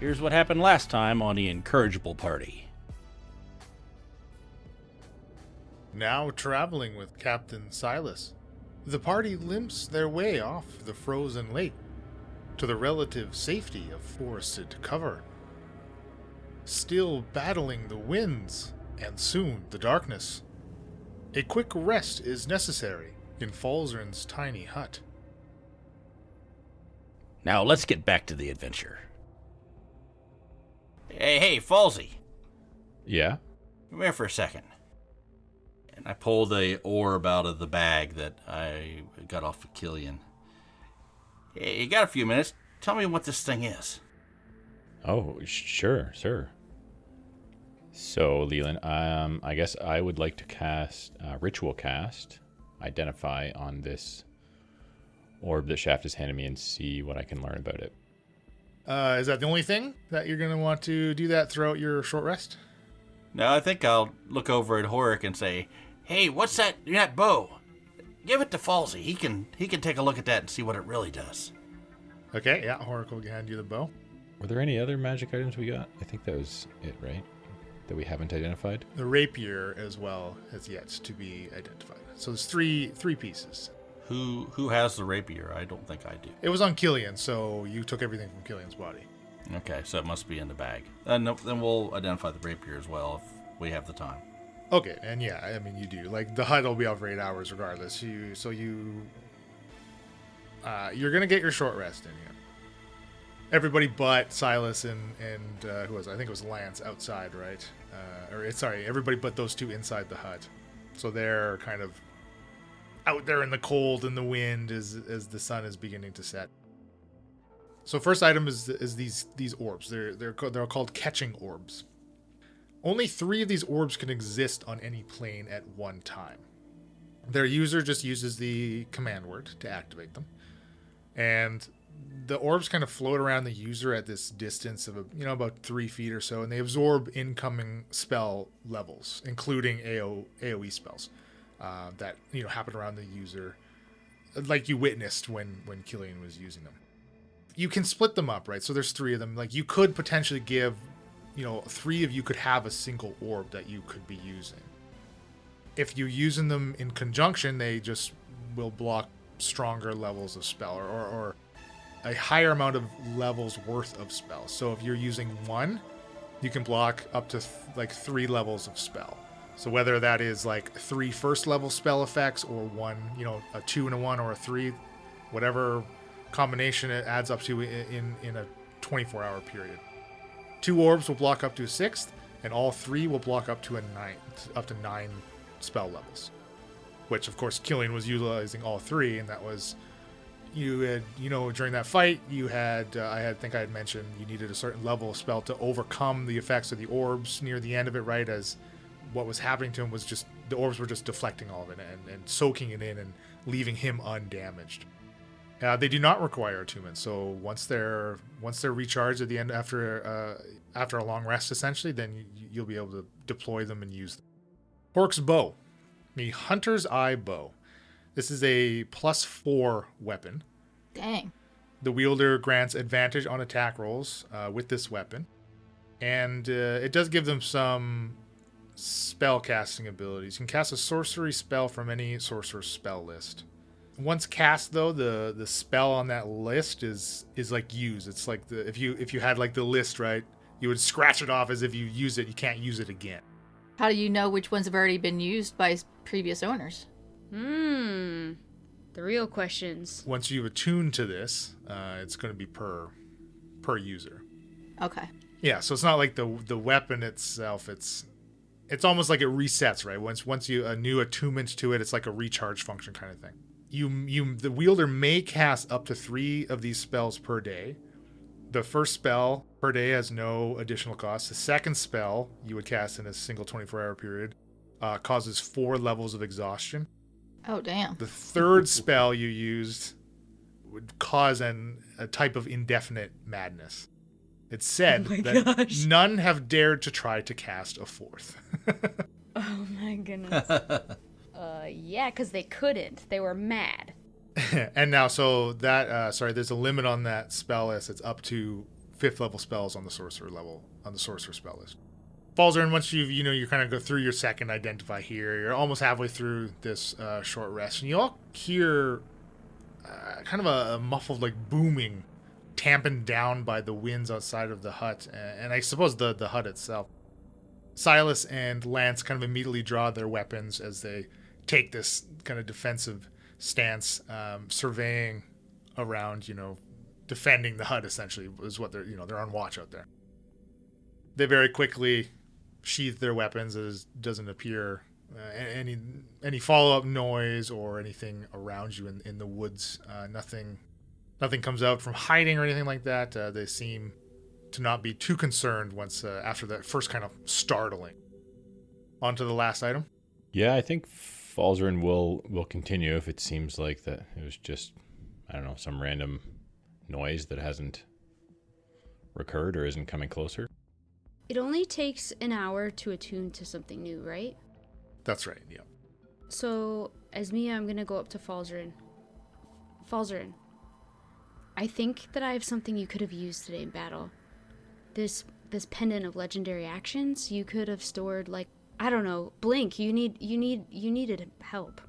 Here's what happened last time on the Incorrigible party. Now traveling with Captain Silas, the party limps their way off the frozen lake to the relative safety of forested cover. Still battling the winds and soon the darkness, a quick rest is necessary in Falzern's tiny hut. Now let's get back to the adventure. Hey, Falsey. Yeah? Come here for a second. And I pull the orb out of the bag that I got off of Killian. Hey, you got a few minutes? Tell me what this thing is. Oh, sure. So, Leland, I guess I would like to cast Ritual Cast, Identify on this orb that Shaft has handed me and see what I can learn about it. Is that the only thing that you're going to want to do that throughout your short rest? No, I think I'll look over at Horik and say, "Hey, what's that bow? Give it to Falsey. He can take a look at that and see what it really does." Okay, yeah, Horik will hand you the bow. Were there any other magic items we got? I think that was it, right? That we haven't identified? The rapier as well has yet to be identified. So there's three pieces. Who has the rapier? I don't think I do. It was on Killian, so you took everything from Killian's body. Okay, so it must be in the bag. Then we'll identify the rapier as well if we have the time. Okay, and yeah, I mean you do. Like the hut will be out for 8 hours regardless. You're gonna get your short rest in here. Everybody but Silas and who was it? I think it was Lance outside, right? Everybody but those two inside the hut. So they're kind of out there in the cold and the wind as the sun is beginning to set. So first item is these orbs. They're called catching orbs. Only 3 of these orbs can exist on any plane at one time. Their user just uses the command word to activate them, and the orbs kind of float around the user at this distance of about 3 feet or so, and they absorb incoming spell levels, including AoE spells that happen around the user, like you witnessed when Killian was using them. You can split them up, right? So there's 3 of them. Like you could potentially give, 3 of you could have a single orb that you could be using. If you're using them in conjunction, they just will block stronger levels of spell or a higher amount of levels worth of spell. So if you're using 1, you can block up to 3 levels of spell. So whether that is 3 first level spell effects or 1, a 2 and a 1 or a 3, whatever combination it adds up to in a 24-hour period. 2 orbs will block up to a 6th, and all 3 will block up to 9 spell levels. Which of course Killian was utilizing all 3, and that was during that fight you had I think I had mentioned you needed a certain level of spell to overcome the effects of the orbs near the end of it, right? As what was happening to him was just the orbs were just deflecting all of it and soaking it in and leaving him undamaged. They do not require attunement, so once they're recharged at the end after a long rest, essentially, then you'll be able to deploy them and use them. Hork's bow, the Hunter's Eye bow. This is a +4 weapon. Dang. The wielder grants advantage on attack rolls with this weapon, and it does give them some spell casting abilities. You can cast a sorcery spell from any sorcerer's spell list. Once cast, though, the spell on that list is used. It's like if you had the list, right, you would scratch it off as if you use it. You can't use it again. How do you know which ones have already been used by previous owners? The real questions. Once you've attuned to this, it's going to be per user. Okay. Yeah, so it's not like the weapon itself. It's almost like it resets, right? Once you a new attunement to it, it's like a recharge function kind of thing. The wielder may cast up to 3 of these spells per day. The first spell per day has no additional cost. The second spell you would cast in a single 24-hour period causes 4 levels of exhaustion. Oh, damn. The third spell you used would cause a type of indefinite madness. It's said that none have dared to try to cast a 4th. Oh my goodness. Yeah, because they couldn't. They were mad. And now, so that, there's a limit on that spell list. It's up to 5th level spells on the sorcerer spell list. Falzarin, once you kind of go through your second identify here, you're almost halfway through this short rest, and you all hear kind of a muffled like booming, tamping down by the winds outside of the hut, and I suppose the hut itself. Silas and Lance kind of immediately draw their weapons as they take this kind of defensive stance, surveying around, defending the hut essentially is what they're on watch out there. They very quickly sheath their weapons as doesn't appear any follow-up noise or anything around you in the woods. Nothing comes out from hiding or anything like that. They seem to not be too concerned once after that first kind of startling. On to the last item. Yeah, I think Falzarin will continue if it seems like that it was just, I don't know, some random noise that hasn't recurred or isn't coming closer. It only takes an hour to attune to something new, right? That's right, yeah. So, as Mia, I'm going to go up to Falzarin. Falzarin, I think that I have something you could have used today in battle. This pendant of legendary actions, you could have stored, like, I don't know, Blink, you needed help.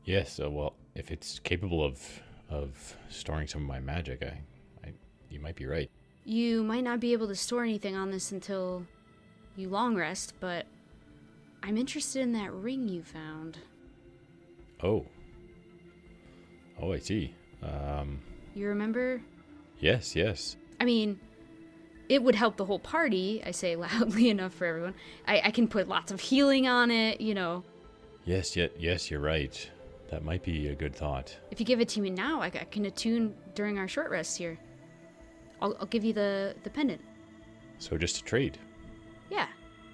Yes, well, if it's capable of storing some of my magic, you might be right. You might not be able to store anything on this until you long rest, but I'm interested in that ring you found. Oh, I see. You remember? Yes. I mean, it would help the whole party, I say loudly enough for everyone. I can put lots of healing on it, Yes, you're right. That might be a good thought. If you give it to me now, I can attune during our short rests here. I'll give you the pendant. So just a trade? Yeah.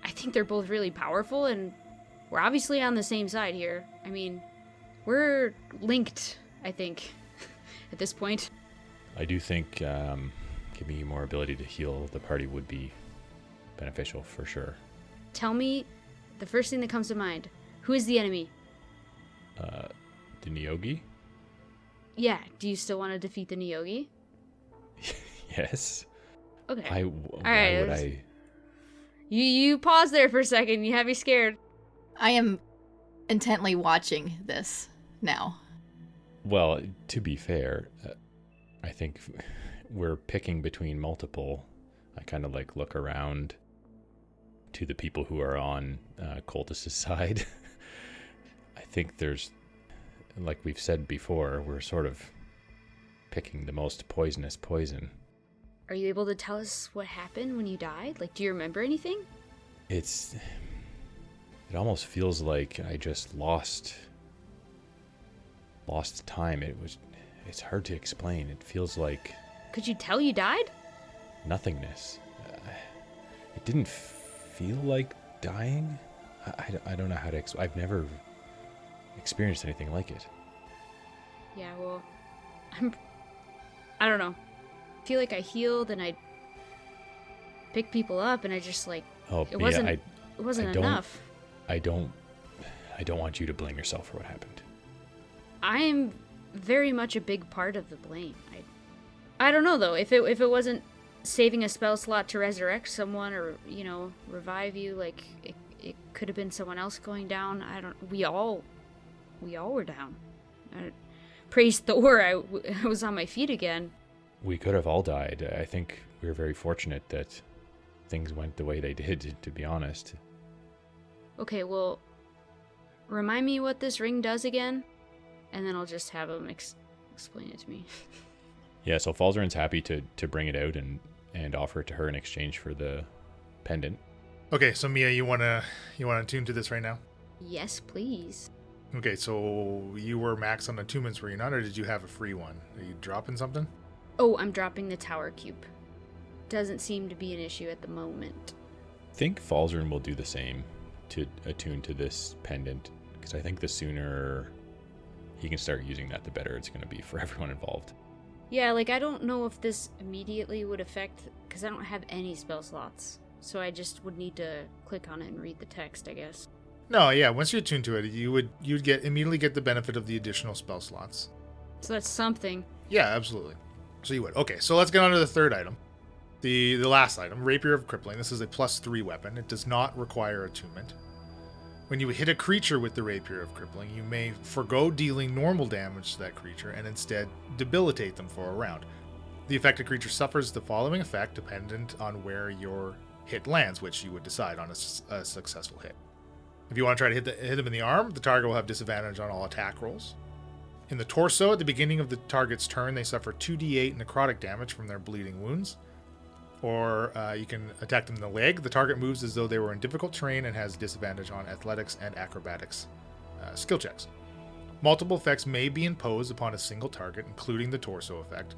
I think they're both really powerful, and we're obviously on the same side here. I mean, we're linked, I think, at this point. I do think giving you more ability to heal the party would be beneficial, for sure. Tell me the first thing that comes to mind. Who is the enemy? The Niyogi? Yeah, do you still want to defeat the Niyogi? Yes. Okay. Why would I... You pause there for a second. You have me scared. I am intently watching this now. Well, to be fair, I think we're picking between multiple. I kind of like look around to the people who are on Koltice's side. I think there's, like we've said before, we're sort of picking the most poisonous poison. Are you able to tell us what happened when you died? Like, do you remember anything? It almost feels like I just lost time. It's hard to explain. It feels like... Could you tell you died? Nothingness. It didn't feel like dying. I don't know how to explain. I've never experienced anything like it. Yeah, well, I don't know. I feel like I healed and I picked people up and I just like... Oh, it wasn't enough. I don't want you to blame yourself for what happened. I am very much a big part of the blame. I don't know though. If it wasn't saving a spell slot to resurrect someone or revive you, like it could have been someone else going down. We all were down. Praise Thor, I was on my feet again. We could have all died. I think we were very fortunate that things went the way they did, to be honest. Okay, well, remind me what this ring does again, and then I'll just have him explain it to me. Yeah, so Falzarin's happy to bring it out and offer it to her in exchange for the pendant. Okay, so Mia, you wanna attune to this right now? Yes, please. Okay, so you were max on attunements, were you not, or did you have a free one? Are you dropping something? Oh, I'm dropping the tower cube. Doesn't seem to be an issue at the moment. I think Falzarin will do the same to attune to this pendant, because I think the sooner he can start using that, the better it's going to be for everyone involved. Yeah, like I don't know if this immediately would affect, because I don't have any spell slots. So I just would need to click on it and read the text, I guess. No, yeah, once you attune to it, you'd immediately get the benefit of the additional spell slots. So that's something. Yeah, absolutely. So you would. Okay, so let's get on to the third item. The last item, Rapier of Crippling. This is a +3 weapon. It does not require attunement. When you hit a creature with the Rapier of Crippling, you may forgo dealing normal damage to that creature and instead debilitate them for a round. The affected creature suffers the following effect dependent on where your hit lands, which you would decide on a successful hit. If you want to try to hit them in the arm, the target will have disadvantage on all attack rolls. In the torso, at the beginning of the target's turn, they suffer 2d8 necrotic damage from their bleeding wounds. Or you can attack them in the leg. The target moves as though they were in difficult terrain and has disadvantage on athletics and acrobatics skill checks. Multiple effects may be imposed upon a single target, including the torso effect.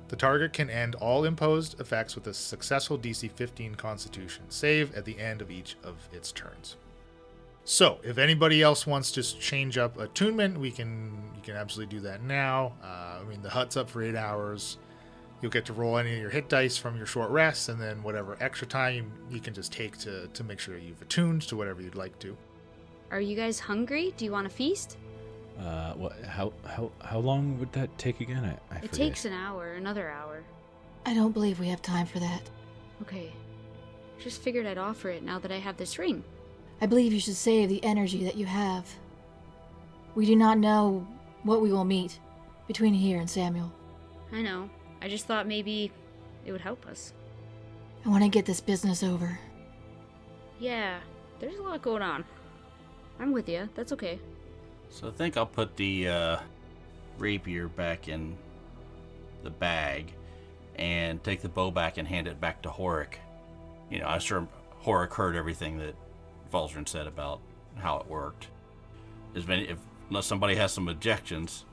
The target can end all imposed effects with a successful DC 15 Constitution save at the end of each of its turns. So, if anybody else wants to change up attunement, you can absolutely do that now. The hut's up for 8 hours. You'll get to roll any of your hit dice from your short rests, and then whatever extra time you can just take to make sure you've attuned to whatever you'd like to. Are you guys hungry? Do you want to feast? How long would that take again? I It forget. takes an hour, another hour. I don't believe we have time for that. Okay. Just figured I'd offer it now that I have this ring. I believe you should save the energy that you have. We do not know what we will meet between here and Samuel. I know. I just thought maybe it would help us. I want to get this business over. Yeah, there's a lot going on. I'm with you. That's okay. So I think I'll put the rapier back in the bag and take the bow back and hand it back to Horik. I'm sure Horik heard everything that Falzarin said about how it worked. Unless somebody has some objections,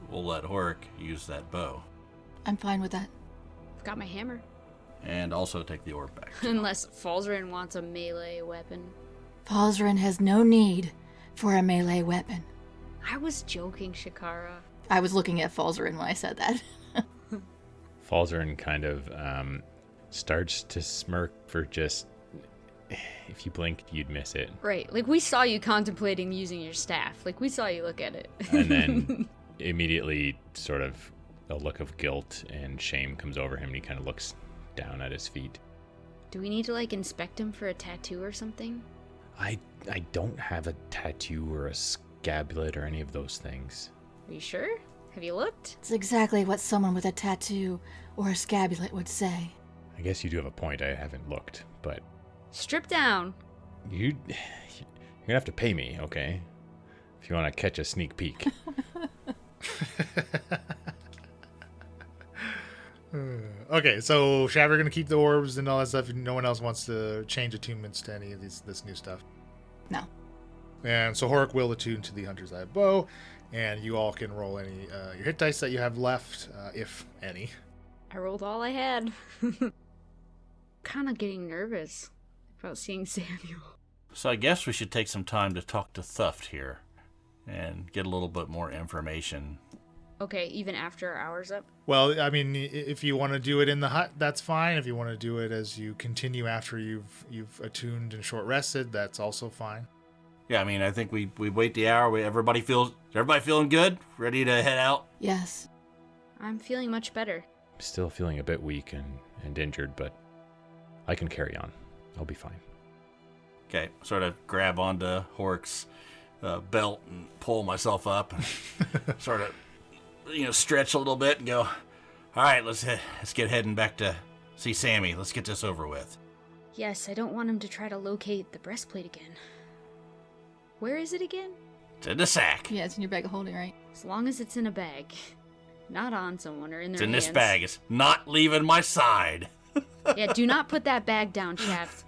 we'll let Horik use that bow. I'm fine with that. I've got my hammer. And also take the orb back. Unless Falzarin wants a melee weapon. Falzarin has no need for a melee weapon. I was joking, Shikara. I was looking at Falzarin when I said that. Falzarin kind of starts to smirk for just... If you blinked, you'd miss it. Right, we saw you contemplating using your staff. We saw you look at it. And then immediately sort of a look of guilt and shame comes over him and he kind of looks down at his feet. Do we need to inspect him for a tattoo or something? I don't have a tattoo or a scapulet or any of those things. Are you sure? Have you looked? It's exactly what someone with a tattoo or a scapulet would say. I guess you do have a point. I haven't looked, but... Strip down. You're gonna have to pay me, okay? If you want to catch a sneak peek. Okay, so Shaver going to keep the orbs and all that stuff. No one else wants to change attunements to any of this new stuff. No. And so Horik will attune to the Hunter's Eye bow, and you all can roll any your hit dice that you have left, if any. I rolled all I had. Kind of getting nervous about seeing Samuel. So I guess we should take some time to talk to Thuft here and get a little bit more information. Okay, even after our hour's up? Well, if you want to do it in the hut, that's fine. If you want to do it as you continue after you've attuned and short rested, that's also fine. Yeah, I think we wait the hour. Everybody feeling good? Ready to head out? Yes. I'm feeling much better. Still feeling a bit weak and injured, but I can carry on. I'll be fine. Okay, sort of grab onto Horik's belt and pull myself up and sort of, stretch a little bit and go, all right, let's get heading back to see Sammy. Let's get this over with. Yes, I don't want him to try to locate the breastplate again. Where is it again? It's in the sack. Yeah, it's in your bag of holding, right? As long as it's in a bag. Not on someone or in their It's in hands. this bag. It's not leaving my side. Yeah, do not put that bag down, Shaft.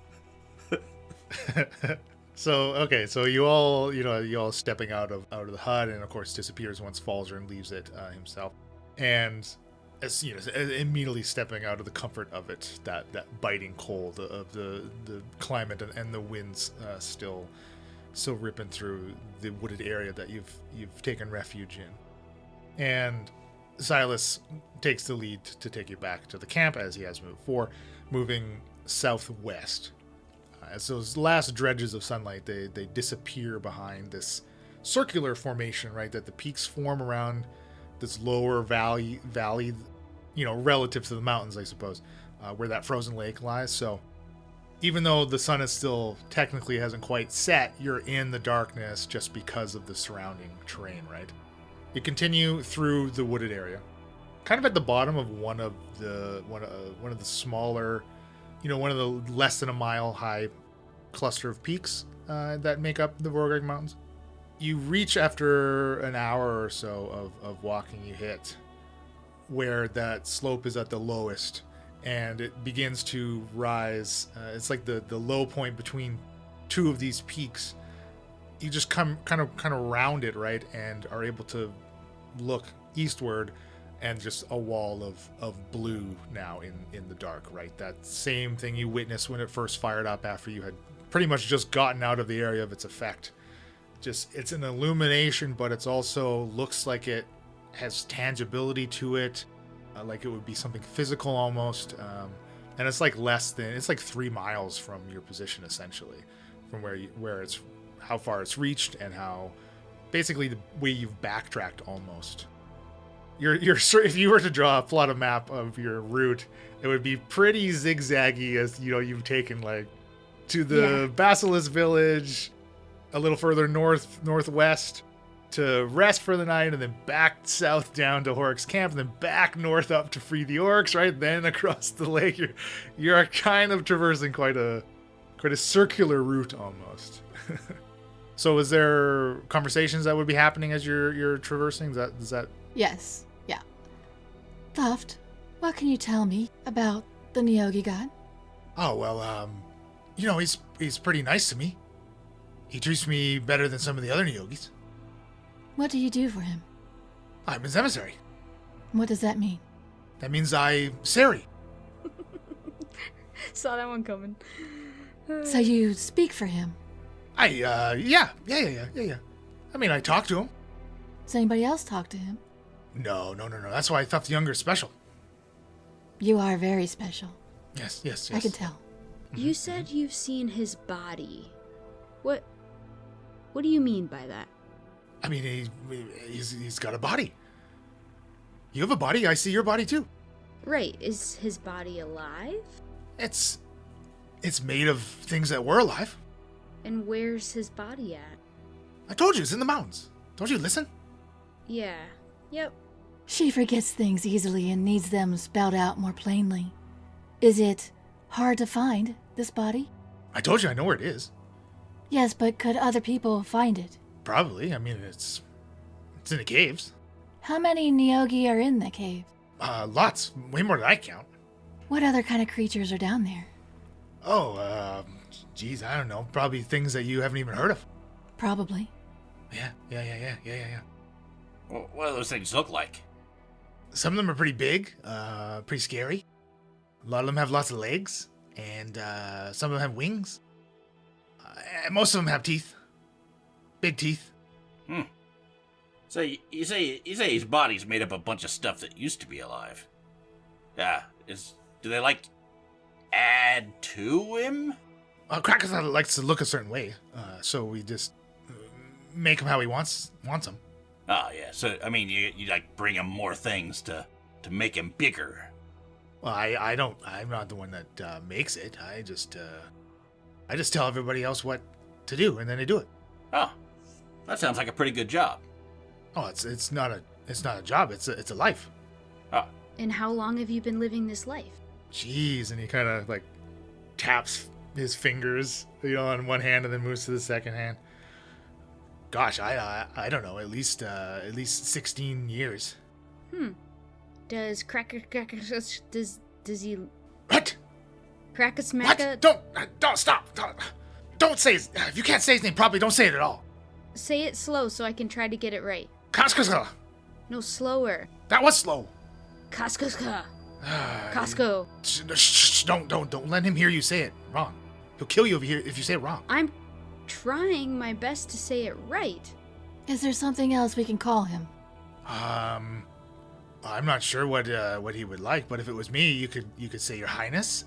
So you all stepping out of the hut, and of course disappears once Falzarin leaves it himself, and as immediately stepping out of the comfort of it, that biting cold of the climate and the winds still ripping through the wooded area that you've taken refuge in, and Silas takes the lead to take you back to the camp as he has moved before, moving southwest. As those last dredges of sunlight, they disappear behind this circular formation, right, that the peaks form around this lower valley, relative to the mountains, I suppose, where that frozen lake lies. So even though the sun is still technically hasn't quite set, you're in the darkness just because of the surrounding terrain, right? You continue through the wooded area, kind of at the bottom of one of the smaller, one of the less than a mile high cluster of peaks that make up the Vorgag Mountains. You reach, after an hour or so of walking, you hit where that slope is at the lowest, and it begins to rise. It's like the low point between two of these peaks. You just kind of round it, right, and are able to look eastward, and just a wall of blue now in the dark, right? That same thing you witnessed when it first fired up after you had pretty much just gotten out of the area of its effect. Just, it's an illumination, but it's also looks like it has tangibility to it, like it would be something physical almost. And it's like it's like 3 miles from your position, essentially, from where it's, how far it's reached, and how basically the way you've backtracked almost. If you were to draw a plot of map of your route, it would be pretty zigzaggy, as you've taken like to the Basilisk village, a little further northwest to rest for the night, and then back south down to Horik's camp, and then back north up to free the orcs, right? Then across the lake. You're kind of traversing quite a circular route almost. So is there conversations that would be happening as you're traversing? Does that Yes. Yeah. Thuft, what can you tell me about the Neogi god? Oh, well, he's pretty nice to me. He treats me better than some of the other Neogis. What do you do for him? I'm his emissary. What does that mean? That means Sari. Saw that one coming. So you speak for him? Yeah. I mean, I talk to him. Does anybody else talk to him? No. That's why I thought the younger is special. You are very special. Yes. I can tell. You said you've seen his body. What do you mean by that? I mean, he's got a body. You have a body. I see your body too. Right. Is his body alive? It's made of things that were alive. And where's his body at? I told you, it's in the mountains. Don't you listen? Yeah. Yep. She forgets things easily and needs them spelled out more plainly. Is it hard to find, this body? I told you I know where it is. Yes, but could other people find it? Probably. I mean, it's in the caves. How many Neogi are in the cave? Lots. Way more than I count. What other kind of creatures are down there? Oh, geez, I don't know. Probably things that you haven't even heard of. Probably. Yeah. Well, what do those things look like? Some of them are pretty big, pretty scary. A lot of them have lots of legs, and some of them have wings. And most of them have teeth. Big teeth. So you say his body's made up of a bunch of stuff that used to be alive. Yeah. Do they add to him? Krakus likes to look a certain way, so we just make him how he wants him. Oh yeah. So I mean, you bring him more things to make him bigger. Well, I'm not the one that makes it. I just tell everybody else what to do, and then they do it. Oh, that sounds like a pretty good job. Oh, it's not a job. It's a life. Oh. And how long have you been living this life? Jeez, and he kind of taps his fingers, on one hand, and then moves to the second hand. Gosh, I don't know, at least 16 years. Does does he What? Krakasmaka? What? Don't stop. Don't say his, if you can't say his name properly, don't say it at all. Say it slow so I can try to get it right. Kaskaska. No, slower. That was slow. Kaskaska. Costco. Shh, don't let him hear you say it wrong. He'll kill you if you say it wrong. I'm trying my best to say it right. Is there something else we can call him? I'm not sure what he would like, but if it was me, you could say Your Highness,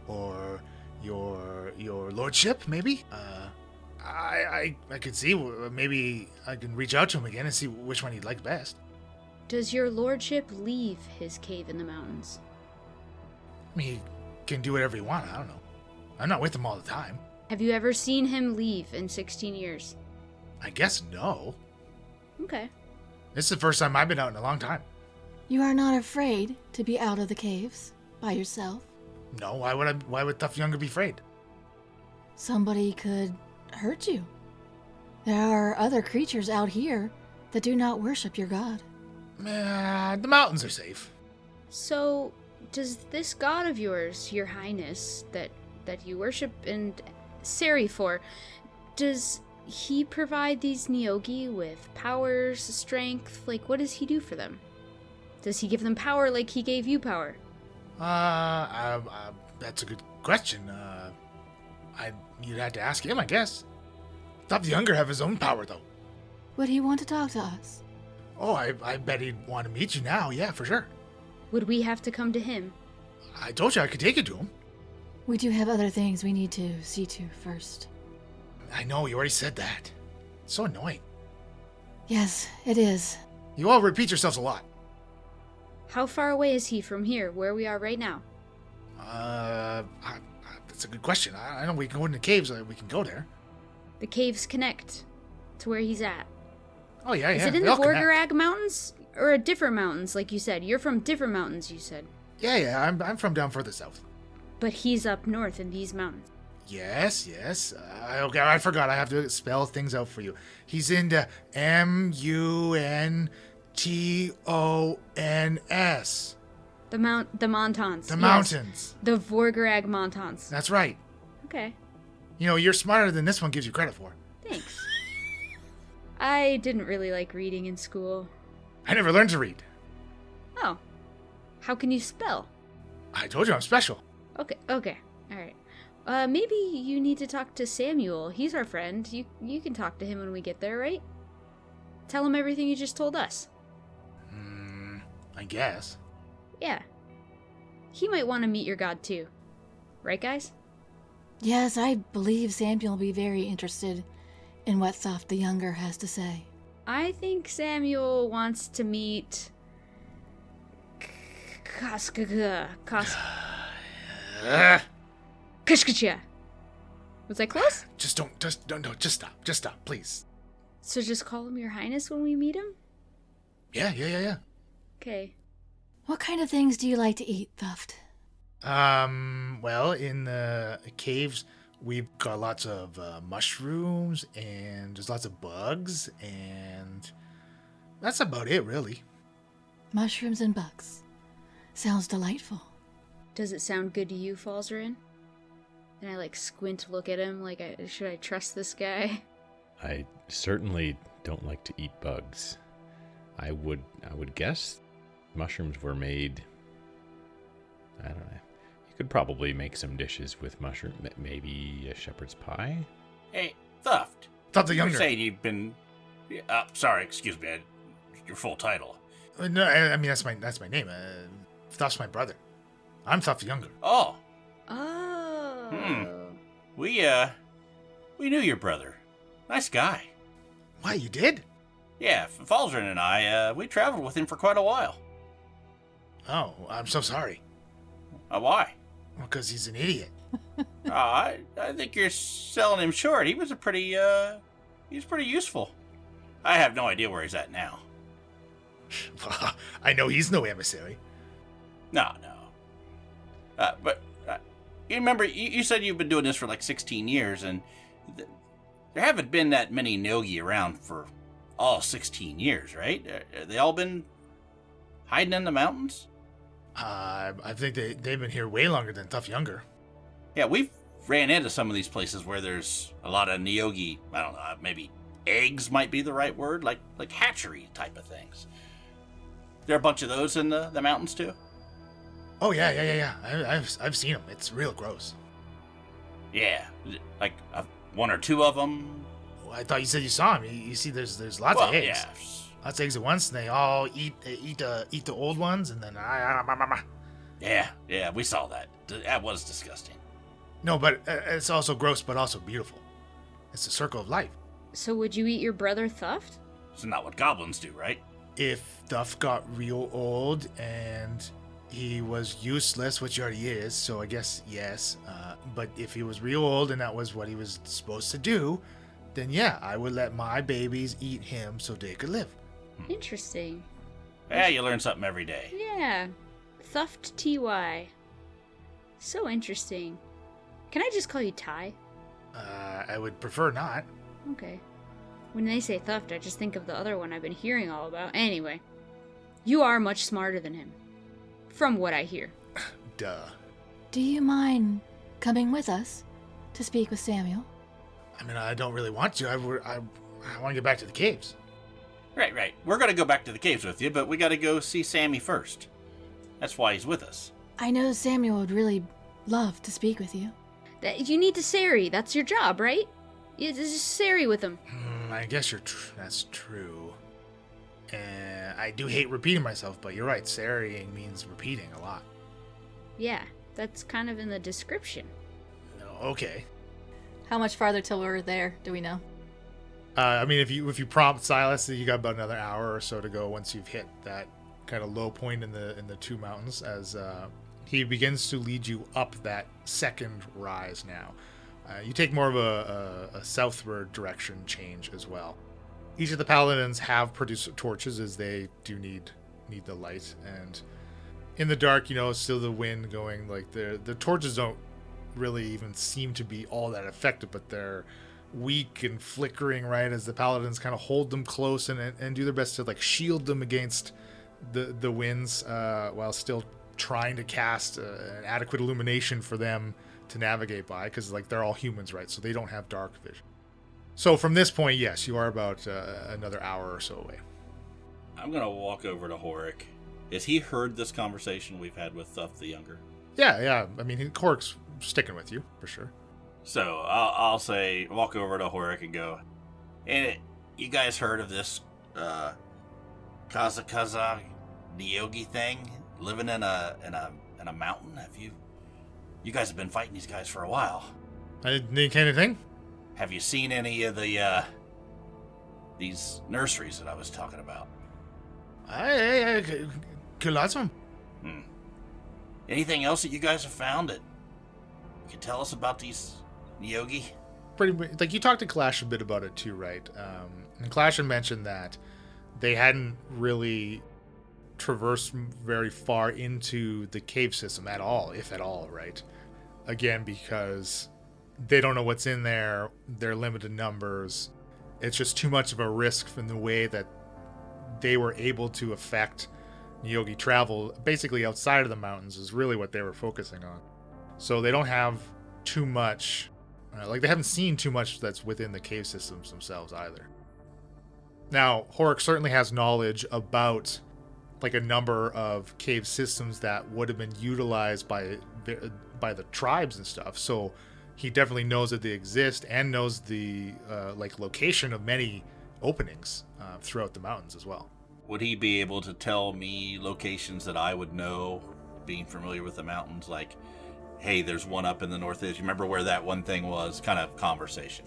or your Lordship, maybe. I could see, maybe I can reach out to him again and see which one he'd like best. Does your lordship leave his cave in the mountains? I mean, he can do whatever he wants. I don't know. I'm not with him all the time. Have you ever seen him leave in 16 years? I guess no. Okay. This is the first time I've been out in a long time. You are not afraid to be out of the caves by yourself? No, why would Tough Younger be afraid? Somebody could hurt you. There are other creatures out here that do not worship your god. The mountains are safe. So, does this god of yours, your highness, that you worship and Sari for, does he provide these Neogi with powers, strength? Like, what does he do for them? Does he give them power like he gave you power? That's a good question. You'd have to ask him, I guess. Tough the Younger have his own power, though. Would he want to talk to us? Oh, I bet he'd want to meet you now. Yeah, for sure. Would we have to come to him? I told you I could take you to him. We do have other things we need to see to first. I know, you already said that. It's so annoying. Yes, it is. You all repeat yourselves a lot. How far away is he from here, where we are right now? That's a good question. I know we can go in the caves. We can go there. The caves connect to where he's at. Oh, yeah. Is it in They the all connect. Vorgarag Mountains? Or different mountains, like you said? You're from different mountains, you said. Yeah. I'm from down further south. But he's up north in these mountains. Yes. Okay, I forgot. I have to spell things out for you. He's in the Muntons. The Montans. The yes. mountains. The Vorgarag Montans. That's right. Okay. You know, you're smarter than this one gives you credit for. Thanks. I didn't really like reading in school. I never learned to read. Oh. How can you spell? I told you I'm special. Okay. Alright. Maybe you need to talk to Samuel. He's our friend. You can talk to him when we get there, right? Tell him everything you just told us. I guess. Yeah. He might want to meet your god too. Right, guys? Yes, I believe Samuel will be very interested in what Thuff the Younger has to say. I think Samuel wants to meet... Kashkacha. Was I close? Just stop, please. So just call him your highness when we meet him? Yeah. Okay. What kind of things do you like to eat, Thuft? Well, in the caves, we've got lots of mushrooms, and there's lots of bugs, and that's about it, really. Mushrooms and bugs. Sounds delightful. Does it sound good to you, Falzarin? And I squint look at him should I trust this guy? I certainly don't like to eat bugs. I would guess mushrooms were made, I don't know. You could probably make some dishes with mushroom, maybe a shepherd's pie? Hey, Thuft. Thuff the You're Younger. saying you've been... sorry, excuse me. Your full title. No, I mean, that's my name. Thuff's my brother. I'm Thuff the Younger. Oh, Oh. we knew your brother. Nice guy. Why, you did? Yeah, Falzarin and I, we traveled with him for quite a while. Oh, I'm so sorry. Why? Because he's an idiot. I think you're selling him short. He was pretty useful. I have no idea where he's at now. I know he's no emissary. No. But you remember, you said you've been doing this for 16 years, and there haven't been that many Nogi around for all 16 years, right? They all been hiding in the mountains? I think they've been here way longer than Thuff Younger. Yeah, we've ran into some of these places where there's a lot of Neogi, I don't know, maybe eggs might be the right word, like hatchery type of things. There are a bunch of those in the mountains too? Oh, yeah. I've seen them. It's real gross. Yeah, like one or two of them. Well, I thought you said you saw them. You see, there's lots of eggs. Yeah. Lots of eggs at once, and they all eat the old ones, and then Yeah, we saw that. That was disgusting. No, but it's also gross, but also beautiful. It's the circle of life. So would you eat your brother Thuft? It's not what goblins do, right? if stuff got real old and he was useless, which he already is, so I guess yes. But if he was real old and that was what he was supposed to do, then yeah, I would let my babies eat him so they could live. Interesting. Yeah, you learn something every day. Yeah. Thuft TY. So interesting. Can I just call you Ty? I would prefer not. Okay. When they say theft, I just think of the other one I've been hearing all about. Anyway, you are much smarter than him. From what I hear. Duh. Do you mind coming with us to speak with Samuel? I mean, I don't really want to. I want to get back to the caves. Right. We're going to go back to the caves with you, but we got to go see Sammy first. That's why he's with us. I know Samuel would really love to speak with you. You need to Sari. That's your job, right? You just Sari with him. I guess that's true. I do hate repeating myself, but you're right. Sarying means repeating a lot. Yeah, that's kind of in the description. Okay. How much farther till we're there, do we know? I mean, if you prompt Silas, you got about another hour or so to go once you've hit that kind of low point in the two mountains, as he begins to lead you up that second rise now. You take more of a southward direction change as well. Each of the paladins have produced torches, as they do need the light, and in the dark, still the wind going, like the torches don't really even seem to be all that effective, but they're weak and flickering, right, as the paladins kind of hold them close and do their best to like shield them against the winds, while still trying to cast an adequate illumination for them to navigate by, because like they're all humans, right, so they don't have dark vision. So from this point, yes, you are about another hour or so away. I'm going to walk over to Horik. Has he heard this conversation we've had with Thuff the Younger? Yeah. I mean, Cork's sticking with you, for sure. So I'll say, walk over to Horik and go, hey, you guys heard of this Kaza Nyogi thing living in a mountain? Have you guys have been fighting these guys for a while. I didn't think anything. Have you seen any of the these nurseries that I was talking about? I lots of them. Anything else that you guys have found that you can tell us about these Nyogi? Pretty like you talked to Clash a bit about it too, right? And Clash had mentioned that they hadn't really traversed very far into the cave system at all, if at all, right? Again, because they don't know what's in there, they're limited numbers. It's just too much of a risk from the way that they were able to affect Nyogi travel basically outside of the mountains is really what they were focusing on. So they don't have too much, they haven't seen too much that's within the cave systems themselves either. Now, Horik certainly has knowledge about like a number of cave systems that would have been utilized by the tribes and stuff. So he definitely knows that they exist and knows the location of many openings throughout the mountains as well. Would he be able to tell me locations that I would know, being familiar with the mountains? Like, hey, there's one up in the north edge. You remember where that one thing was? Kind of conversation.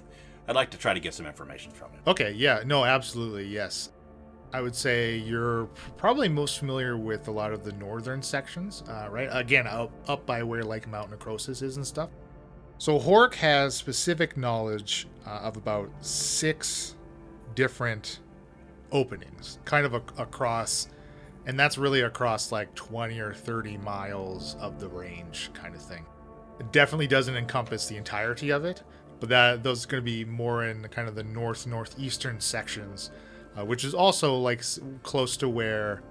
I'd like to try to get some information from him. Okay, yeah, no, absolutely, yes. I would say you're probably most familiar with a lot of the northern sections, right? Again, up by where like Mount Necrosis is and stuff. So Horik has specific knowledge of about 6 different openings, kind of across, and that's really across like 20 or 30 miles of the range kind of thing. It definitely doesn't encompass the entirety of it, but those are going to be more in kind of the northeastern sections, which is also like close to where,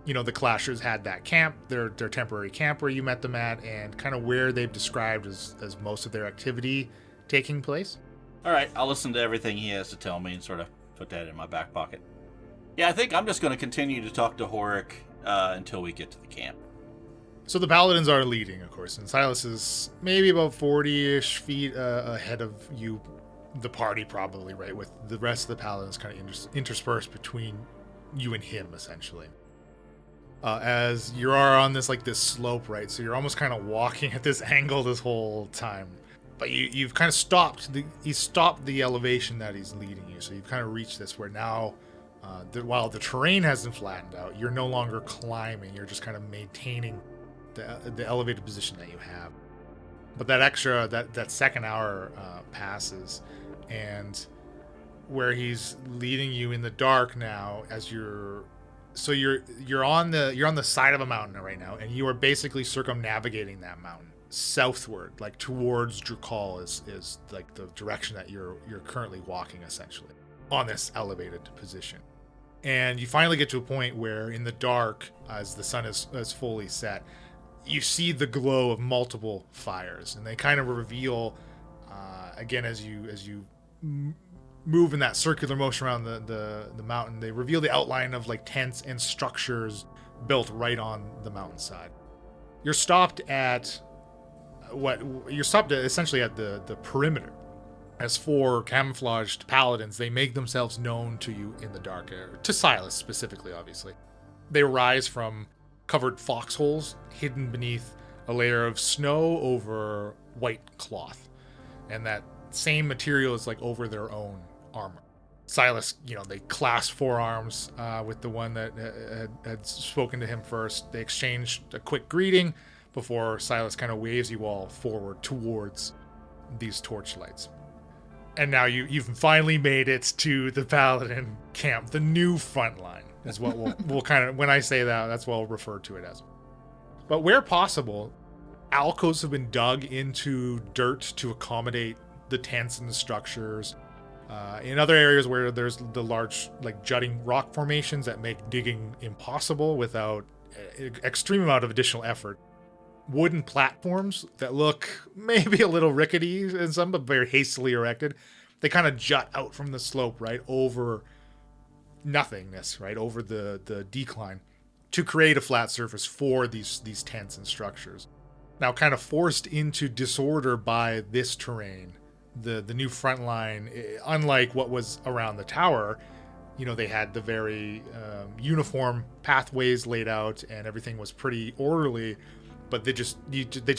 the Clashers had that camp, their temporary camp where you met them at, and kind of where they've described as most of their activity taking place. All right, I'll listen to everything he has to tell me and sort of put that in my back pocket. Yeah, I think I'm just going to continue to talk to Horik until we get to the camp. So the paladins are leading, of course, and Silas is maybe about 40-ish feet ahead of you, the party probably, right, with the rest of the paladins kind of interspersed between you and him, essentially. As you are on this slope, right, so you're almost kind of walking at this angle this whole time. But you've kind of stopped. He's stopped the elevation that he's leading you, so you've kind of reached this where now While the terrain hasn't flattened out, you're no longer climbing. You're just kind of maintaining the elevated position that you have. But that second hour passes, and where he's leading you in the dark now, as you're on the side of a mountain right now, and you are basically circumnavigating that mountain southward, like towards Drukal is like the direction that you're currently walking, essentially on this elevated position. And you finally get to a point where in the dark, as the sun is fully set, you see the glow of multiple fires, and they kind of reveal again as you move in that circular motion around the mountain. They reveal the outline of like tents and structures built right on the mountainside. You're stopped essentially at the perimeter. As for camouflaged paladins, they make themselves known to you in the dark, to Silas specifically, obviously. They rise from covered foxholes hidden beneath a layer of snow over white cloth, and that same material is like over their own armor. Silas, they clasp forearms with the one that had spoken to him first. They exchanged a quick greeting before Silas kind of waves you all forward towards these torchlights. And now you've finally made it to the Paladin camp, the new Frontline is what we'll kind of, when I say that, that's what I'll refer to it as. But where possible, alcoves have been dug into dirt to accommodate the tents and the structures. In other areas where there's the large, like, jutting rock formations that make digging impossible without extreme amount of additional effort, wooden platforms that look maybe a little rickety in some, but very hastily erected. They kind of jut out from the slope, right, over nothingness, right, over the decline, to create a flat surface for these tents and structures. Now, kind of forced into disorder by this terrain, the new Frontline, unlike what was around the tower, they had the very uniform pathways laid out, and everything was pretty orderly. But they just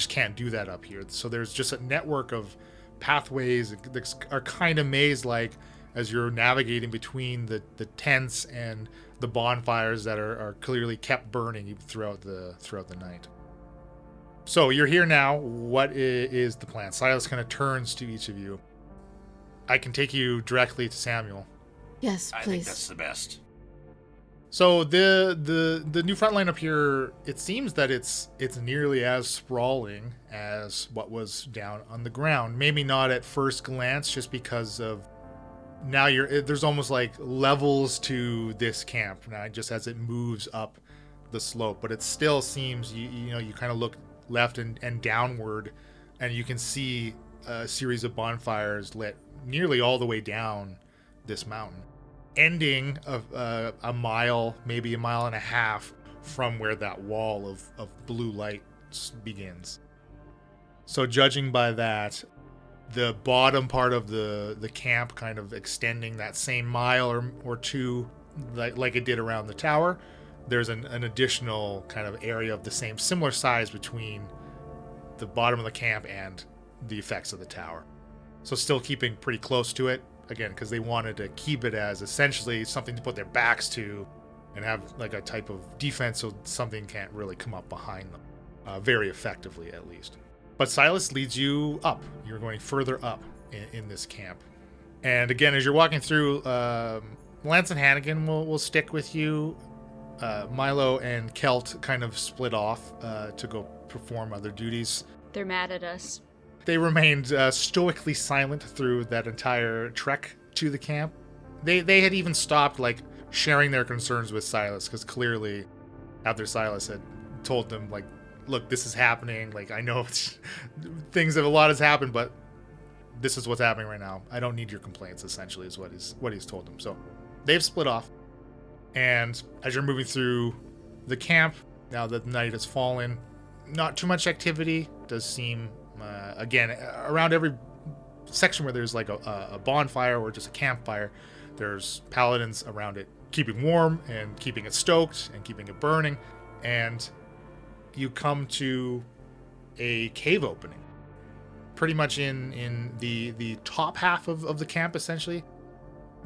can't do that up here. So there's just a network of pathways that are kind of maze-like as you're navigating between the tents and the bonfires that are clearly kept burning throughout the night. So you're here now. What is the plan? Silas kind of turns to each of you. I can take you directly to Samuel. Yes, I please. think that's the best. So the new Frontline up here, it seems that it's nearly as sprawling as what was down on the ground. Maybe not at first glance, just because of now there's almost like levels to this camp now, just as it moves up the slope. But it still seems you kind of look left and downward, and you can see a series of bonfires lit nearly all the way down this mountain, ending a mile, maybe a mile and a half from where that wall of blue light begins. So judging by that, the bottom part of the camp kind of extending that same mile or two like it did around the tower, there's an additional kind of area of the similar size between the bottom of the camp and the effects of the tower. So still keeping pretty close to it, again, because they wanted to keep it as essentially something to put their backs to and have like a type of defense so something can't really come up behind them, very effectively at least. But Silas leads you up. You're going further up in this camp. And again, as you're walking through, Lance and Hannigan will stick with you. Milo and Kelt kind of split off to go perform other duties. They're mad at us. They remained stoically silent through that entire trek to the camp. They had even stopped like sharing their concerns with Silas, because clearly after Silas had told them, like, look, this is happening, like, I know a lot has happened, but this is what's happening right now. I don't need your complaints, essentially, is what he's told them. So they've split off. And as you're moving through the camp, now that the night has fallen, not too much activity. Does seem, again, around every section where there's like a bonfire or just a campfire, there's paladins around it, keeping warm and keeping it stoked and keeping it burning. And you come to a cave opening, pretty much in the top half of the camp, essentially.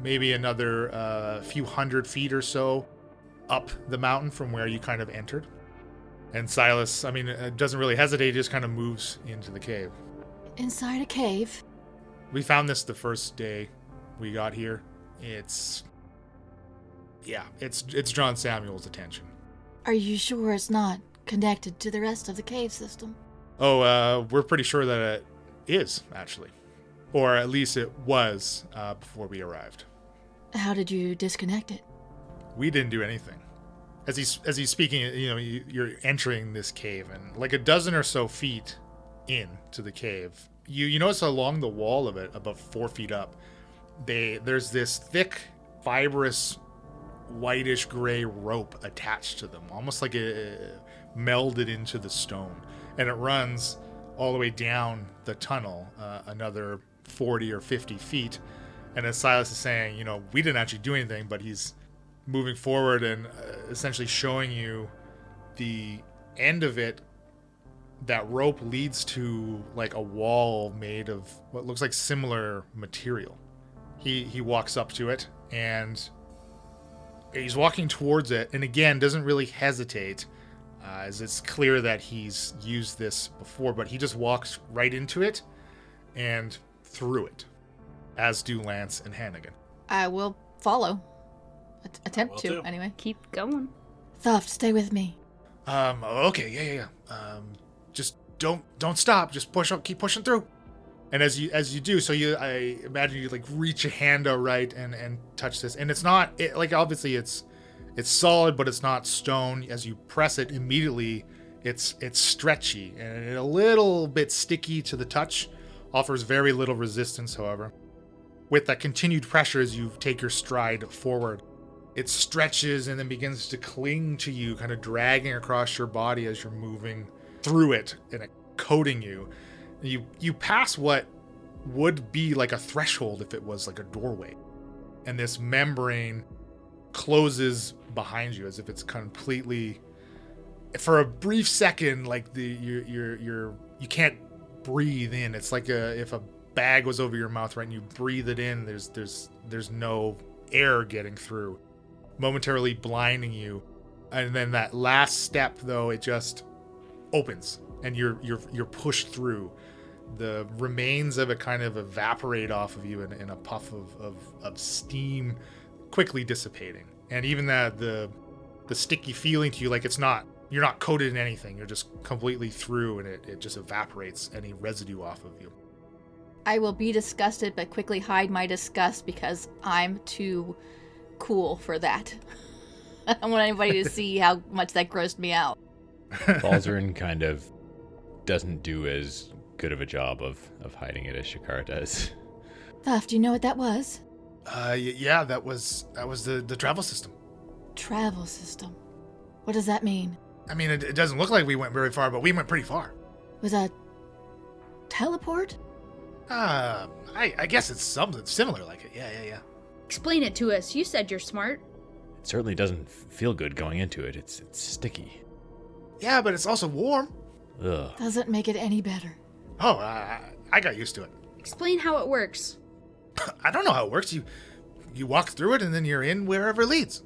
maybe another few hundred feet or so up the mountain from where you kind of entered. And Silas, doesn't really hesitate, just kind of moves into the cave. Inside a cave? We found this the first day we got here. It's drawn Samuel's attention. Are you sure it's not connected to the rest of the cave system? Oh, we're pretty sure that it is, actually. Or at least it was before we arrived. How did you disconnect it? We didn't do anything. As he's speaking, you're entering this cave, and like a dozen or so feet into the cave, you notice along the wall of it, about 4 feet up, there's this thick, fibrous, whitish gray rope attached to them, almost like it melded into the stone, and it runs all the way down the tunnel, another 40 or 50 feet. And as Silas is saying, we didn't actually do anything, but he's moving forward and essentially showing you the end of it. That rope leads to like a wall made of what looks like similar material. He walks up to it, and he's walking towards it, and again doesn't really hesitate, as it's clear that he's used this before, but he just walks right into it and through it, as do Lance and Hannigan. I will follow. Attempt to, too. anyway. Keep going. Thuft, stay with me. Okay, yeah. Just don't stop. Just push up, keep pushing through. And as you do, so I imagine you like reach a hand out right and touch this, and it's not obviously it's solid, but it's not stone. As you press it, immediately it's stretchy and a little bit sticky to the touch. Offers very little resistance, however. With that continued pressure as you take your stride forward, it stretches and then begins to cling to you, kind of dragging across your body as you're moving through it and it coating you. You pass what would be like a threshold if it was like a doorway, and this membrane closes behind you as if it's completely. For a brief second, like you can't breathe in. It's like if a bag was over your mouth, right, and you breathe it in. There's no air getting through, momentarily blinding you, and then that last step though, it just opens and you're pushed through. The remains of it kind of evaporate off of you in a puff of steam, quickly dissipating. And even the sticky feeling to you, like you're not coated in anything, you're just completely through, and it just evaporates any residue off of you. I will be disgusted, but quickly hide my disgust because I'm too cool for that. I don't want anybody to see how much that grossed me out. Balzarin kind of doesn't do as good of a job of hiding it as Shakar does. Thuff, do you know what that was? Yeah, that was the travel system. Travel system. What does that mean? I mean, it doesn't look like we went very far, but we went pretty far. Was that teleport? I guess it's something similar like it. Yeah. Explain it to us. You said you're smart. It certainly doesn't feel good going into it. It's sticky. Yeah, but it's also warm. Ugh. Doesn't make it any better. Oh, I got used to it. Explain how it works. I don't know how it works. You walk through it, and then you're in wherever it leads.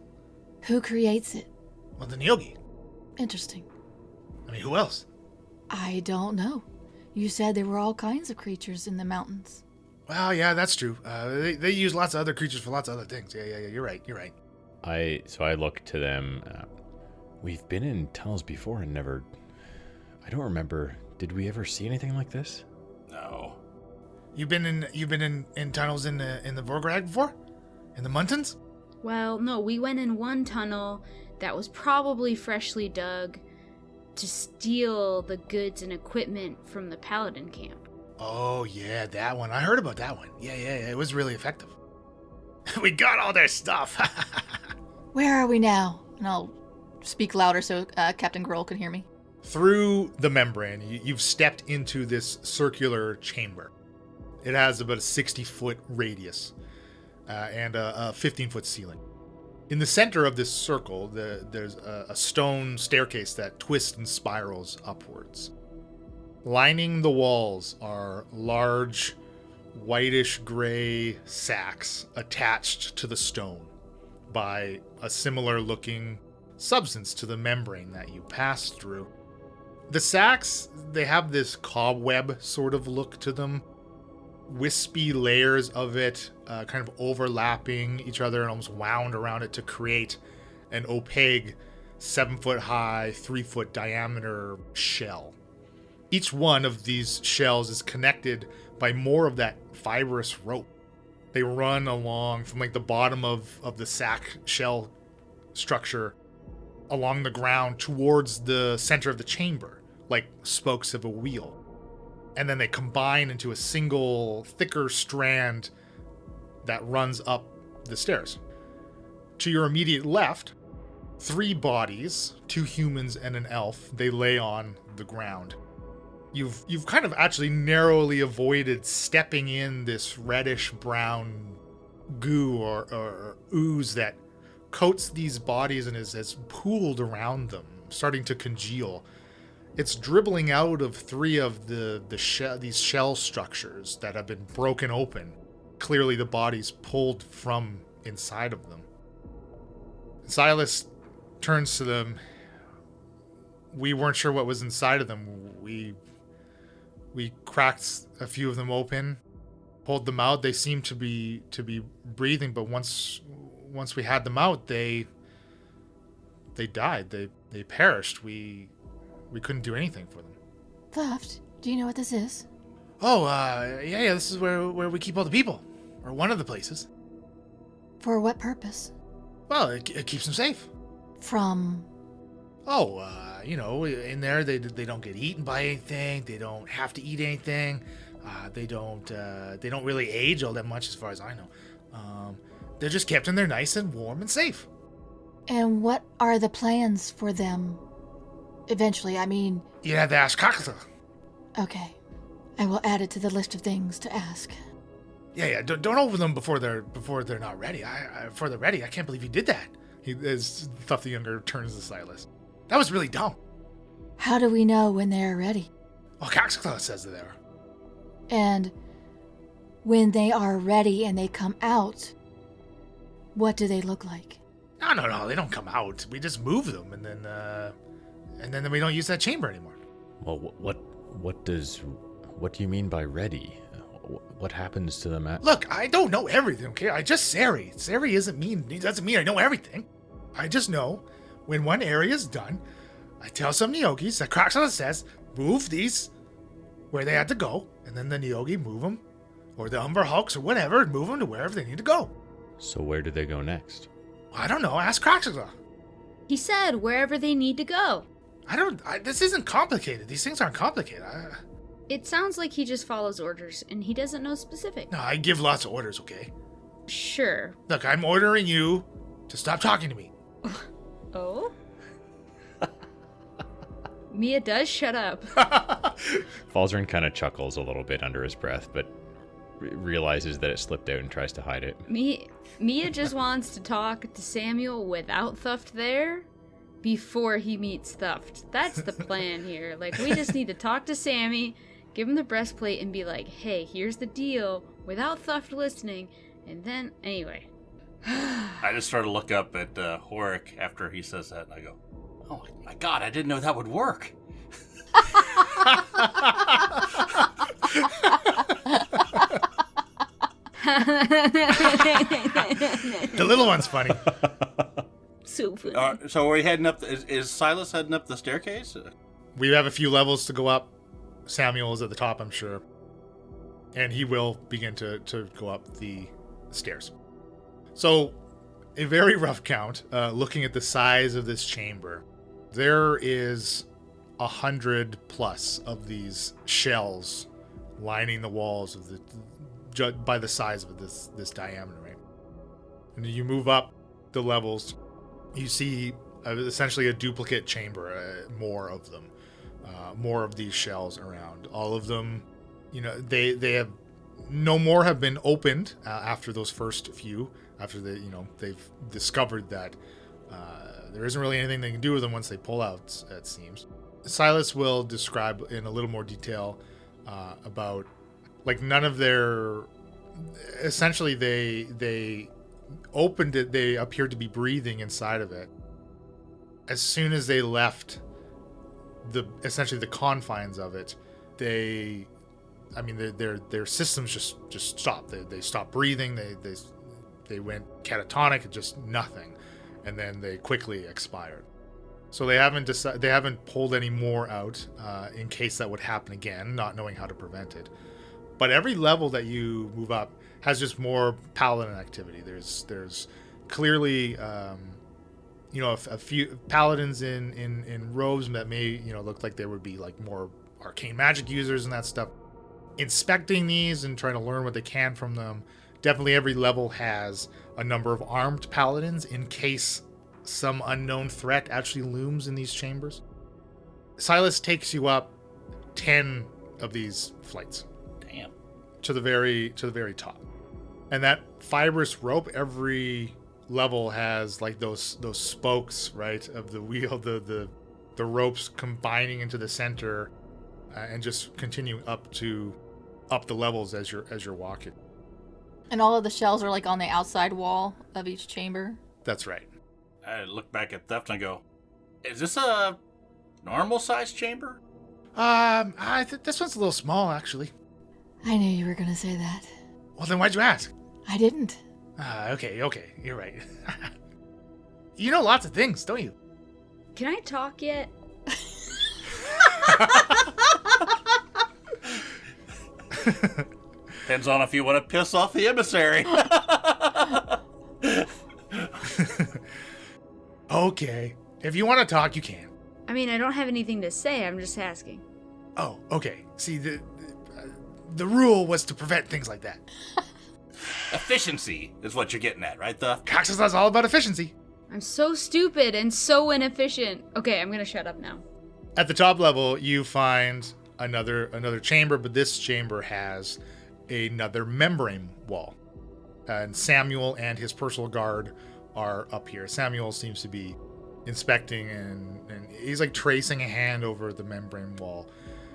Who creates it? Well, the Nyogi. Interesting. I mean, who else? I don't know. You said there were all kinds of creatures in the mountains. Well, yeah, that's true. They use lots of other creatures for lots of other things. Yeah, you're right. So I look to them. We've been in tunnels before and never... I don't remember. Did we ever see anything like this? No. You've been in tunnels in the Vorgrad before? In the mountains? Well, no, we went in one tunnel that was probably freshly dug to steal the goods and equipment from the Paladin camp. Oh, yeah, that one. I heard about that one. Yeah, it was really effective. We got all their stuff. Where are we now? And I'll speak louder so Captain Grohl can hear me. Through the membrane, you've stepped into this circular chamber. It has about a 60-foot radius and a 15-foot ceiling. In the center of this circle, there's a stone staircase that twists and spirals upwards. Lining the walls are large whitish gray sacks attached to the stone by a similar looking substance to the membrane that you passed through. The sacks, they have this cobweb sort of look to them. Wispy layers of it kind of overlapping each other and almost wound around it to create an opaque 7-foot high, 3-foot diameter shell. Each one of these shells is connected by more of that fibrous rope. They run along from like the bottom of the sack shell structure along the ground towards the center of the chamber, like spokes of a wheel. And then they combine into a single, thicker strand that runs up the stairs. To your immediate left, 3 bodies, 2 humans and an elf, they lay on the ground. You've kind of actually narrowly avoided stepping in this reddish brown goo or ooze that coats these bodies and is pooled around them, starting to congeal. It's dribbling out of 3 of these shell structures that have been broken open. Clearly the bodies pulled from inside of them. Silas turns to them. We weren't sure what was inside of them. We cracked a few of them open, pulled them out. They seemed to be breathing, but once we had them out, they died. They perished. We couldn't do anything for them. Theft? Do you know what this is? Oh, yeah, this is where we keep all the people. Or one of the places. For what purpose? Well, it keeps them safe. From? Oh, in there they don't get eaten by anything. They don't have to eat anything. They don't really age all that much as far as I know. They're just kept in there nice and warm and safe. And what are the plans for them? Eventually, I mean... You have to ask Kakata. Okay. I will add it to the list of things to ask. Yeah. Don't open them before they're not ready. Before they're ready, I can't believe you did that. As Thuff the Younger turns to Silas. That was really dumb. How do we know when they are ready? Well, Kakata says that they are. And when they are ready and they come out, what do they look like? No, they don't come out. We just move them, and then we don't use that chamber anymore. Well, what do you mean by ready? What happens to them at... Look, I don't know everything, okay? I just Sari. Sari doesn't mean I know everything. I just know when one area is done, I tell some Neogis that Kraxala says, move these where they had to go, and then the Neogi move them, or the Umber Hulks or whatever, move them to wherever they need to go. So where do they go next? I don't know. Ask Kraxala. He said wherever they need to go. This isn't complicated. These things aren't complicated. It sounds like he just follows orders, and he doesn't know specific. No, I give lots of orders, okay? Sure. Look, I'm ordering you to stop talking to me. Oh? Mia does shut up. Falzarin kind of chuckles a little bit under his breath, but realizes that it slipped out and tries to hide it. Mia just wants to talk to Samuel without Thuft there before he meets Thuft. That's the plan here. Like, we just need to talk to Sammy, give him the breastplate, and be like, hey, here's the deal, without Thuft listening, and then, anyway. I just sort of look up at Horik after he says that, and I go, oh my god, I didn't know that would work. The little one's funny. So funny. So are we heading up? Is Silas heading up the staircase? We have a few levels to go up. Samuel is at the top, I'm sure. And he will begin to go up the stairs. So, a very rough count, looking at the size of this chamber, there is 100+ of these shells lining the walls of by the size of this diameter, right? And you move up the levels, you see essentially a duplicate chamber, more of them, more of these shells around. All of them, they have no more have been opened after those first few. After they've discovered that there isn't really anything they can do with them once they pull out, it seems. Silas will describe in a little more detail about, like, none of their essentially they opened it. They appeared to be breathing inside of it. As soon as they left essentially the confines of it, their systems just stopped. They stopped breathing. They went catatonic, just nothing, and then they quickly expired. So they haven't pulled any more out in case that would happen again, not knowing how to prevent it. But every level that you move up has just more paladin activity. There's clearly a few paladins in robes that may look like they would be like more arcane magic users and that stuff, inspecting these and trying to learn what they can from them. Definitely every level has a number of armed paladins in case some unknown threat actually looms in these chambers. Silas takes you up 10 of these flights. Damn. To the very top. And that fibrous rope, every level has like those spokes, right, of the wheel, the ropes combining into the center, and just continue up the levels as you're walking. And all of the shells are like on the outside wall of each chamber. That's right. I look back at Theft and I go, is this a normal sized chamber? This one's a little small, actually. I knew you were going to say that. Well, then why'd you ask? I didn't. Okay, you're right. You know lots of things, don't you? Can I talk yet? Depends on if you want to piss off the emissary. Okay. If you want to talk, you can. I mean, I don't have anything to say. I'm just asking. Oh, okay. See, the rule was to prevent things like that. Efficiency is what you're getting at, right, Theft? Cox's Law's all about efficiency. I'm so stupid and so inefficient. Okay, I'm gonna shut up now. At the top level, you find another chamber, but this chamber has another membrane wall. And Samuel and his personal guard are up here. Samuel seems to be inspecting and he's like tracing a hand over the membrane wall.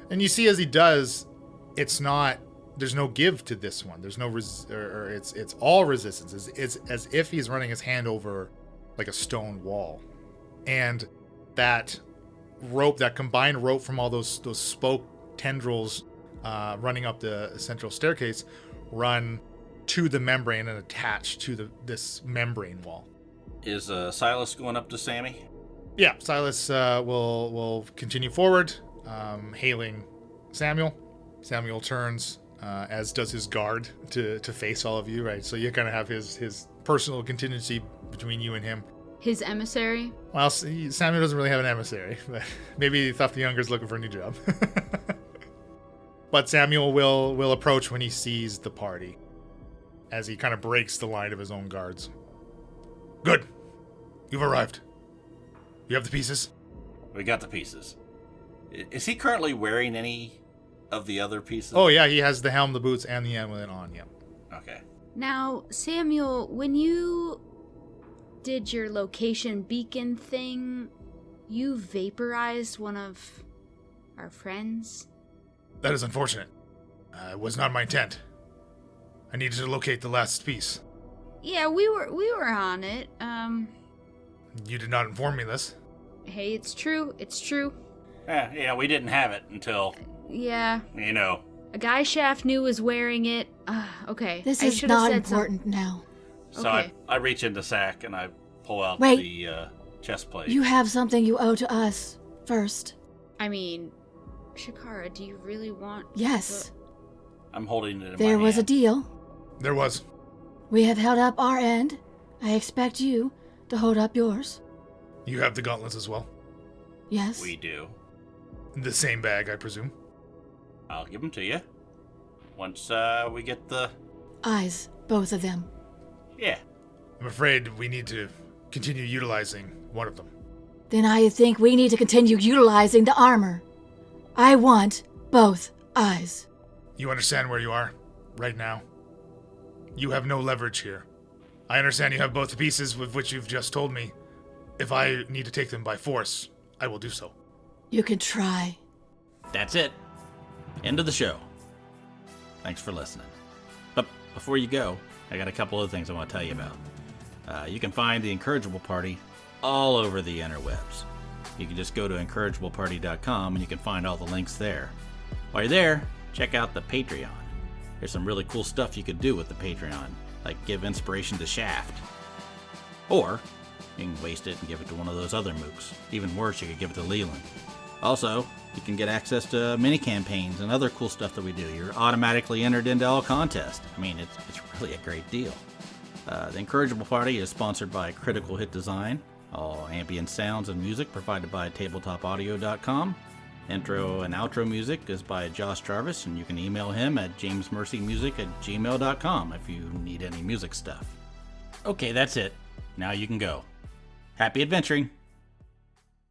And you see as he does, there's no give to this one. There's no it's all resistance. It's as if he's running his hand over like a stone wall. And that rope, that combined rope from all those spoke tendrils running up the central staircase, run to the membrane and attach to this membrane wall. Is Silas going up to Sammy? Yeah, Silas will continue forward, hailing Samuel. Samuel turns, as does his guard, to face all of you, right? So you kind of have his personal contingency between you and him. His emissary? Well, Samuel doesn't really have an emissary, but maybe Theft the Younger's looking for a new job. But Samuel will approach when he sees the party, as he kind of breaks the line of his own guards. Good. You've arrived. You have the pieces? We got the pieces. Is he currently wearing any of the other pieces? Oh, yeah, he has the helm, the boots, and the amulet on, yeah. Okay. Now, Samuel, when you did your location beacon thing, you vaporized one of our friends? That is unfortunate. It was not my intent. I needed to locate the last piece. Yeah, we were on it. You did not inform me this. Hey, it's true. It's true. Yeah, we didn't have it until, Yeah. a guy Shaft knew was wearing it. Okay. This I is should've not said important now. So Okay. I reach into sack and I pull out Wait. the chest plate. You have something you owe to us first. I mean, Shakara, do you really want... Yes. I'm holding it in There my was a hand. deal. There was. We have held up our end. I expect you to hold up yours. You have the gauntlets as well? Yes. We do. The same bag, I presume? I'll give them to you. Once we get the... Eyes, both of them. Yeah. I'm afraid we need to continue utilizing one of them. Then I think we need to continue utilizing the armor. I want both eyes. You understand where you are right now? You have no leverage here. I understand you have both the pieces with which you've just told me. If I need to take them by force, I will do so. You can try. That's it. End of the show. Thanks for listening. But before you go, I got a couple other things I want to tell you about. You can find the Incorrigible Party all over the interwebs. You can just go to incorrigibleparty.com and you can find all the links there. While you're there, check out the Patreon. There's some really cool stuff you could do with the Patreon, like give inspiration to Shaft. Or you can waste it and give it to one of those other mooks. Even worse, you could give it to Leland. Also, you can get access to mini campaigns and other cool stuff that we do. You're automatically entered into all contests. I mean, it's really a great deal. The Incorrigible Party is sponsored by Critical Hit Design. All ambient sounds and music provided by tabletopaudio.com. Intro and outro music is by Josh Jarvis, and you can email him at jamesmercymusic@gmail.com if you need any music stuff. Okay, that's it. Now you can go. Happy adventuring!